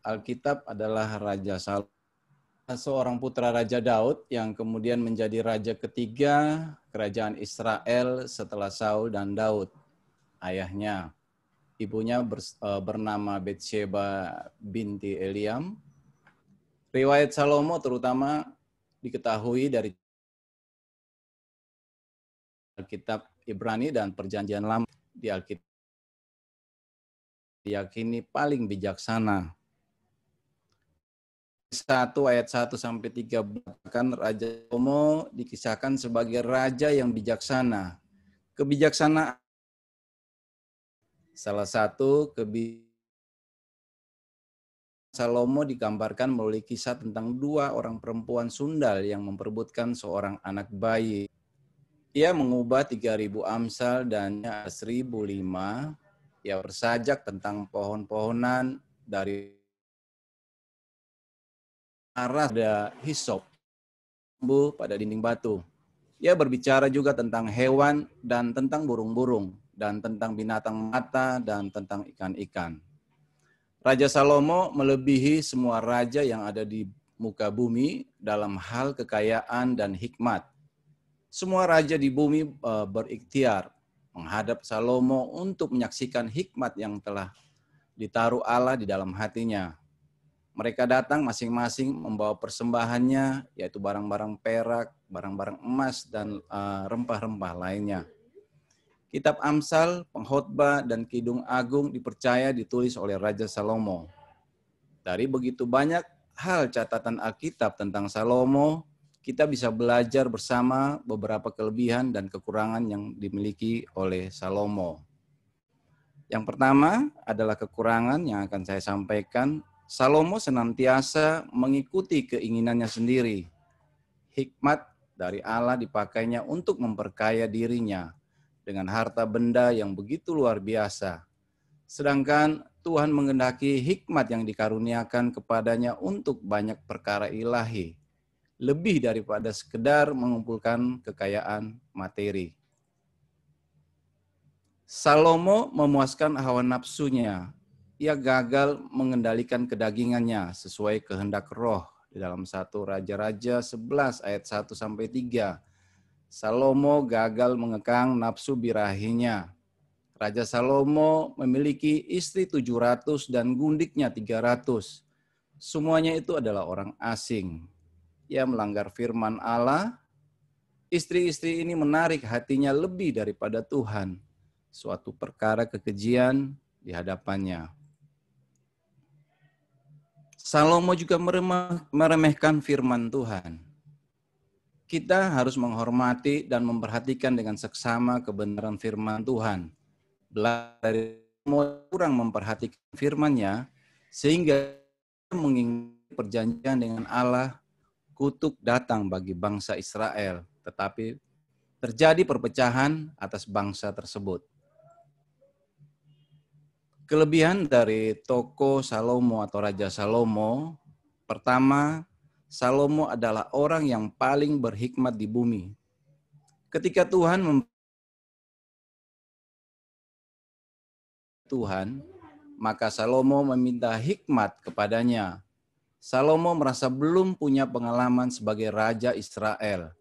Alkitab adalah Raja Salomo, seorang putra Raja Daud yang kemudian menjadi raja ketiga kerajaan Israel setelah Saul dan Daud, ayahnya. Ibunya bernama Betsheba binti Eliam. Riwayat Salomo terutama diketahui dari Alkitab Ibrani dan Perjanjian Lama. Di Alkitab diyakini paling bijaksana. 1 ayat 1 sampai 3 bahkan Raja Salomo dikisahkan sebagai raja yang bijaksana. Kebijaksanaan salah satu Salomo digambarkan melalui kisah tentang dua orang perempuan sundal yang memperebutkan seorang anak bayi. Ia mengubah 3.000 amsal dan 1.005. Ia bersajak tentang pohon-pohonan dari arah ada hisop pada dinding batu. Ia berbicara juga tentang hewan dan tentang burung-burung dan tentang binatang mata dan tentang ikan-ikan. Raja Salomo melebihi semua raja yang ada di muka bumi dalam hal kekayaan dan hikmat. Semua raja di bumi berikhtiar menghadap Salomo untuk menyaksikan hikmat yang telah ditaruh Allah di dalam hatinya. Mereka datang masing-masing membawa persembahannya, yaitu barang-barang perak, barang-barang emas, dan rempah-rempah lainnya. Kitab Amsal, Pengkhotbah, dan Kidung Agung dipercaya ditulis oleh Raja Salomo. Dari begitu banyak hal catatan Alkitab tentang Salomo, kita bisa belajar bersama beberapa kelebihan dan kekurangan yang dimiliki oleh Salomo. Yang pertama adalah kekurangan yang akan saya sampaikan. Salomo senantiasa mengikuti keinginannya sendiri. Hikmat dari Allah dipakainya untuk memperkaya dirinya dengan harta benda yang begitu luar biasa. Sedangkan Tuhan menghendaki hikmat yang dikaruniakan kepadanya untuk banyak perkara ilahi, lebih daripada sekedar mengumpulkan kekayaan materi. Salomo memuaskan hawa nafsunya. Ia gagal mengendalikan kedagingannya sesuai kehendak roh di dalam 1 Raja-Raja 11 ayat 1 sampai 3. Salomo gagal mengekang nafsu birahinya. Raja Salomo memiliki istri 700 dan gundiknya 300. Semuanya itu adalah orang asing. Ia melanggar firman Allah. Istri-istri ini menarik hatinya lebih daripada Tuhan. Suatu perkara kekejian di hadapannya. Salomo juga meremehkan firman Tuhan. Kita harus menghormati dan memperhatikan dengan seksama kebenaran firman Tuhan. Belajar dari kurang memperhatikan firman-Nya sehingga mengingat perjanjian dengan Allah, kutuk datang bagi bangsa Israel, tetapi terjadi perpecahan atas bangsa tersebut. Kelebihan dari tokoh Salomo atau Raja Salomo, pertama, Salomo adalah orang yang paling berhikmat di bumi. Ketika Tuhan maka Salomo meminta hikmat kepadanya. Salomo merasa belum punya pengalaman sebagai Raja Israel.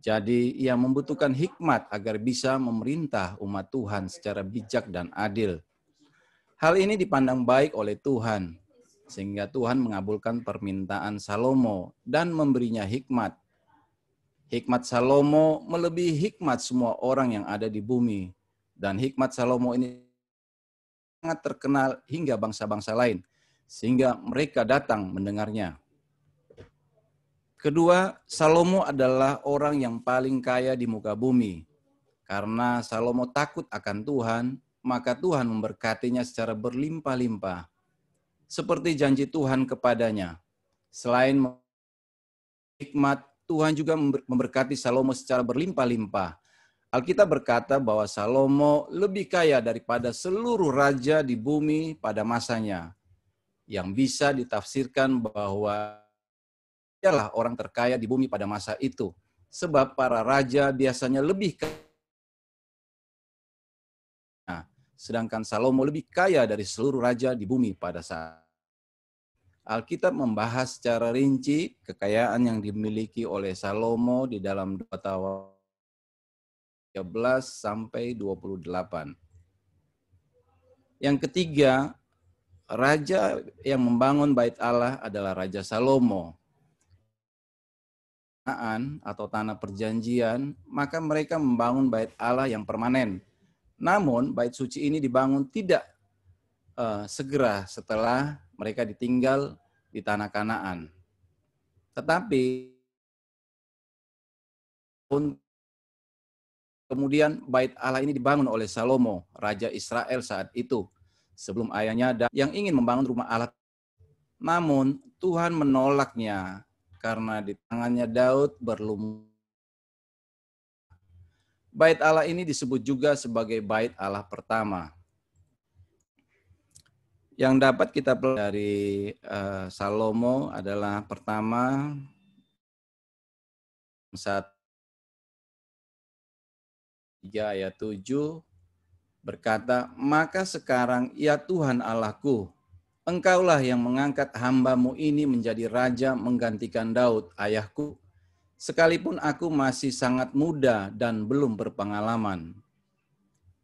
Jadi ia membutuhkan hikmat agar bisa memerintah umat Tuhan secara bijak dan adil. Hal ini dipandang baik oleh Tuhan, sehingga Tuhan mengabulkan permintaan Salomo dan memberinya hikmat. Hikmat Salomo melebihi hikmat semua orang yang ada di bumi. Dan hikmat Salomo ini sangat terkenal hingga bangsa-bangsa lain, sehingga mereka datang mendengarnya. Kedua, Salomo adalah orang yang paling kaya di muka bumi. Karena Salomo takut akan Tuhan, maka Tuhan memberkatinya secara berlimpah-limpah. Seperti janji Tuhan kepadanya. Selain hikmat, Tuhan juga memberkati Salomo secara berlimpah-limpah. Alkitab berkata bahwa Salomo lebih kaya daripada seluruh raja di bumi pada masanya. Yang bisa ditafsirkan bahwa dialah orang terkaya di bumi pada masa itu. Sebab para raja biasanya lebih kaya. Sedangkan Salomo lebih kaya dari seluruh raja di bumi pada saat. Alkitab membahas secara rinci kekayaan yang dimiliki oleh Salomo di dalam 2 Tawarikh 13 sampai 28. Yang ketiga, raja yang membangun bait Allah adalah Raja Salomo. Atau tanah perjanjian, maka mereka membangun bait Allah yang permanen. Namun, bait suci ini dibangun tidak segera setelah mereka ditinggal di tanah Kanaan. Tetapi kemudian bait Allah ini dibangun oleh Salomo, Raja Israel saat itu, sebelum ayahnya yang ingin membangun rumah Allah. Namun Tuhan menolaknya karena di tangannya Daud berlumur. Bait Allah ini disebut juga sebagai bait Allah pertama. Yang dapat kita pelajari dari Salomo adalah pertama, 1 3 ayat 7 berkata, "Maka sekarang ya Tuhan Allahku, Engkaulah yang mengangkat hamba-Mu ini menjadi raja menggantikan Daud, ayahku. Sekalipun aku masih sangat muda dan belum berpengalaman."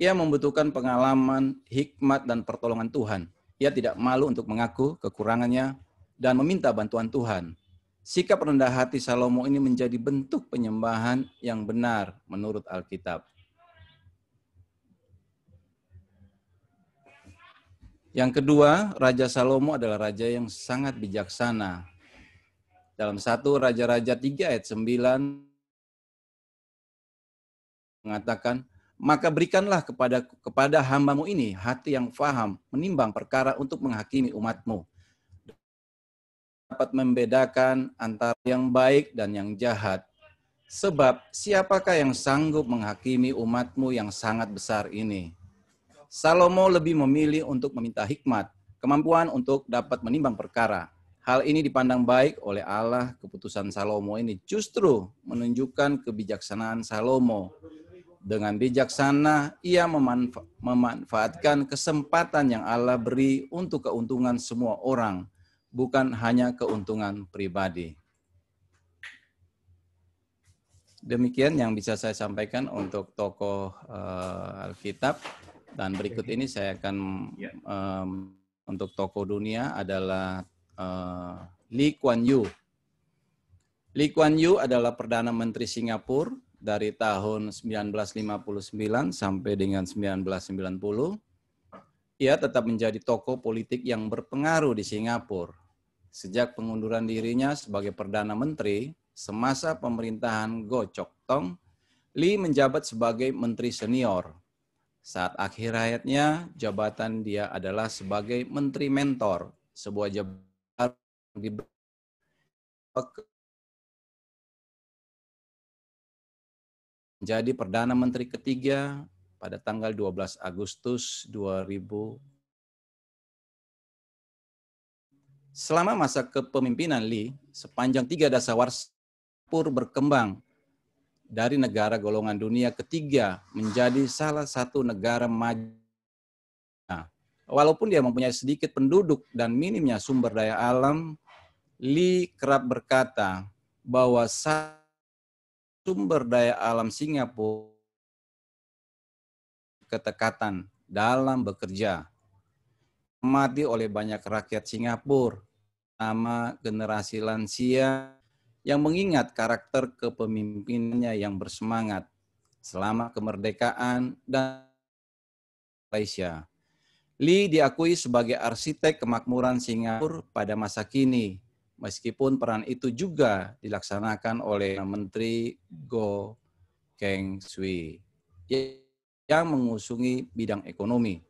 Ia membutuhkan pengalaman, hikmat, dan pertolongan Tuhan. Ia tidak malu untuk mengaku kekurangannya dan meminta bantuan Tuhan. Sikap rendah hati Salomo ini menjadi bentuk penyembahan yang benar menurut Alkitab. Yang kedua, Raja Salomo adalah raja yang sangat bijaksana. Dalam 1 Raja-Raja 3 ayat 9 mengatakan, "Maka berikanlah kepada hamba-Mu ini hati yang faham, menimbang perkara untuk menghakimi umat-Mu. Dapat membedakan antara yang baik dan yang jahat. Sebab siapakah yang sanggup menghakimi umat-Mu yang sangat besar ini?" Salomo lebih memilih untuk meminta hikmat, kemampuan untuk dapat menimbang perkara. Hal ini dipandang baik oleh Allah. Keputusan Salomo ini justru menunjukkan kebijaksanaan Salomo. Dengan bijaksana, ia memanfaatkan kesempatan yang Allah beri untuk keuntungan semua orang, bukan hanya keuntungan pribadi. Demikian yang bisa saya sampaikan untuk tokoh Alkitab. Dan berikut ini saya akan untuk tokoh dunia adalah Lee Kuan Yew. Lee Kuan Yew adalah Perdana Menteri Singapura dari tahun 1959 sampai dengan 1990. Ia tetap menjadi tokoh politik yang berpengaruh di Singapura. Sejak pengunduran dirinya sebagai Perdana Menteri, semasa pemerintahan Goh Chok Tong, Lee menjabat sebagai Menteri Senior. Saat akhir hayatnya, jabatan dia adalah sebagai Menteri Mentor, sebuah jabatan menjadi Perdana Menteri ketiga pada tanggal 12 Agustus 2000. Selama masa kepemimpinan Lee, sepanjang 3 dasawarsa berkembang dari negara golongan dunia ketiga menjadi salah satu negara maju. Walaupun dia mempunyai sedikit penduduk dan minimnya sumber daya alam, Lee kerap berkata bahwa sumber daya alam Singapura ketekatan dalam bekerja. Mati oleh banyak rakyat Singapura, terutama generasi lansia yang mengingat karakter kepemimpinannya yang bersemangat selama kemerdekaan dan Malaysia. Lee diakui sebagai arsitek kemakmuran Singapura pada masa kini, meskipun peran itu juga dilaksanakan oleh Menteri Goh Keng Swee yang mengusungi bidang ekonomi.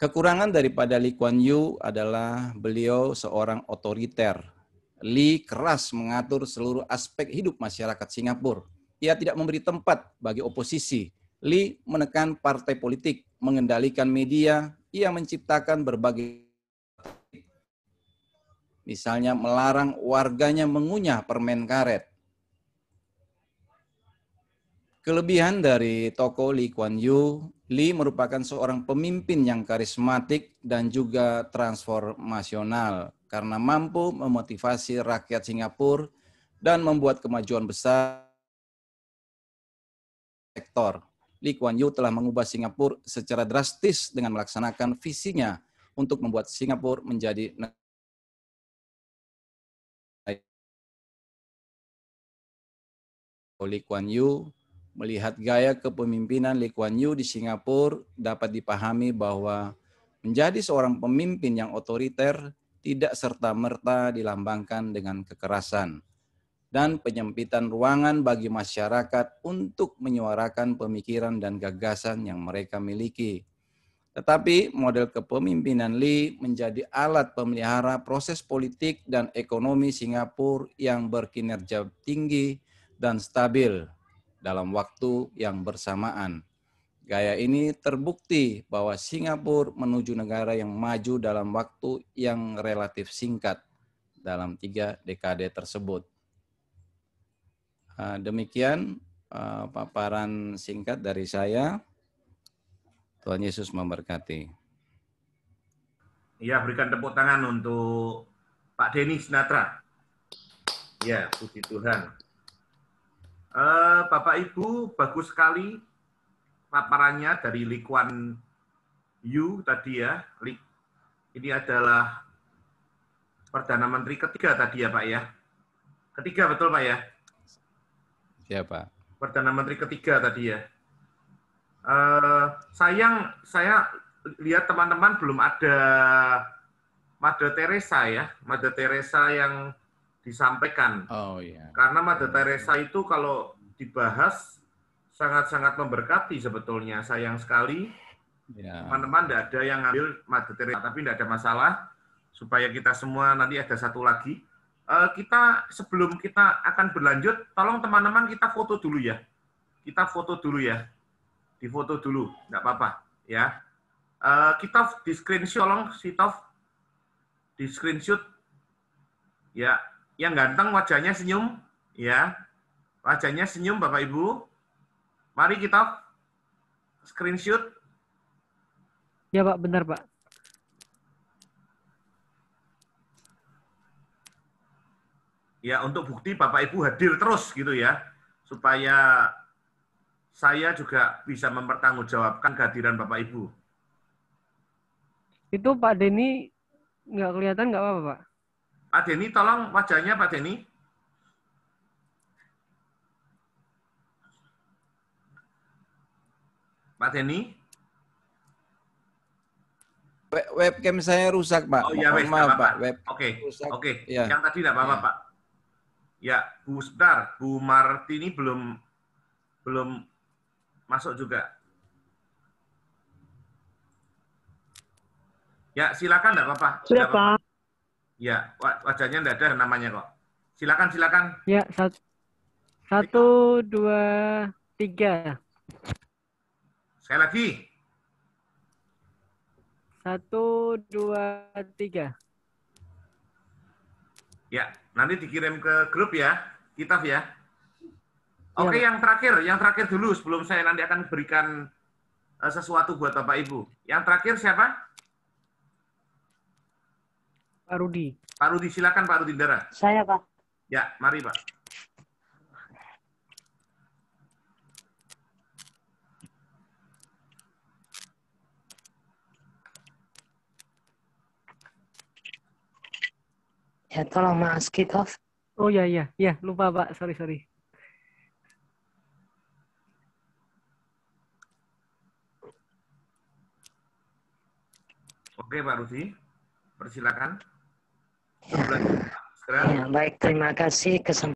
Kekurangan daripada Lee Kuan Yew adalah beliau seorang otoriter. Lee keras mengatur seluruh aspek hidup masyarakat Singapura. Ia tidak memberi tempat bagi oposisi. Lee menekan partai politik, mengendalikan media, ia menciptakan berbagai, misalnya melarang warganya mengunyah permen karet. Kelebihan dari tokoh Lee Kuan Yew, Lee merupakan seorang pemimpin yang karismatik dan juga transformasional karena mampu memotivasi rakyat Singapura dan membuat kemajuan besar sektor. Lee Kuan Yew telah mengubah Singapura secara drastis dengan melaksanakan visinya untuk membuat Singapura menjadi negara. Lee Kuan Yew melihat gaya kepemimpinan Lee Kuan Yew di Singapura dapat dipahami bahwa menjadi seorang pemimpin yang otoriter tidak serta-merta dilambangkan dengan kekerasan dan penyempitan ruangan bagi masyarakat untuk menyuarakan pemikiran dan gagasan yang mereka miliki. Tetapi model kepemimpinan Lee menjadi alat pemelihara proses politik dan ekonomi Singapura yang berkinerja tinggi dan stabil dalam waktu yang bersamaan. Gaya ini terbukti bahwa Singapura menuju negara yang maju dalam waktu yang relatif singkat dalam 3 dekade tersebut. Demikian paparan singkat dari saya. Tuhan Yesus memberkati. Ya, berikan tepuk tangan untuk Pak Denny Sinatra. Ya, puji Tuhan. Bapak Ibu, bagus sekali paparannya dari Lee Kuan Yew tadi ya. Ini adalah Perdana Menteri ketiga tadi ya Pak ya. Ketiga betul Pak ya? Ya Pak. Perdana Menteri ketiga tadi ya. Sayang saya lihat teman-teman belum ada Mother Teresa ya. Mother Teresa yang disampaikan. Oh iya. Karena Mother Teresa itu kalau dibahas sangat-sangat memberkati sebetulnya. Sayang sekali teman-teman tidak ada yang ngambil Mother Teresa, tapi tidak ada masalah. Supaya kita semua nanti ada satu lagi. Kita sebelum kita akan berlanjut, tolong teman-teman kita foto dulu ya. Kita foto dulu ya. Difoto dulu, nggak apa-apa ya. Kita di screenshot, tolong Sitov di screenshot ya. Yang ganteng wajahnya senyum ya. Wajahnya senyum Bapak Ibu. Mari kita screenshot. Ya Pak, benar Pak. Ya, untuk bukti Bapak Ibu hadir terus gitu ya. Supaya saya juga bisa mempertanggungjawabkan kehadiran Bapak Ibu. Itu Pak Denny nggak kelihatan nggak apa-apa Pak? Pak Denny, tolong wajahnya Pak Denny. Pak Denny. Webcam saya rusak Pak. Oh iya, maaf Pak. Oke. Ya. Yang tadi tidak apa-apa Pak. Ya, Bu sebentar, Bu Martini belum masuk juga. Ya, silakan enggak apa-apa. Sudah Pak. Ya, wajahnya enggak ada namanya kok. Silakan. Ya, 1, 2, 3. Sekali lagi. 1, 2, 3. Ya, nanti dikirim ke grup ya, Kitaf ya. Oke, Ya, yang terakhir dulu sebelum saya nanti akan berikan sesuatu buat Bapak Ibu. Yang terakhir siapa? Pak Rudi. Pak Rudi, silakan Pak Rudi Dara. Saya, Pak. Ya, mari Pak. Ya, tolong Mas kick off. Oh ya, lupa Pak, sorry. Oke Pak Rudi, persilakan. Ya, baik, terima kasih kesempatan.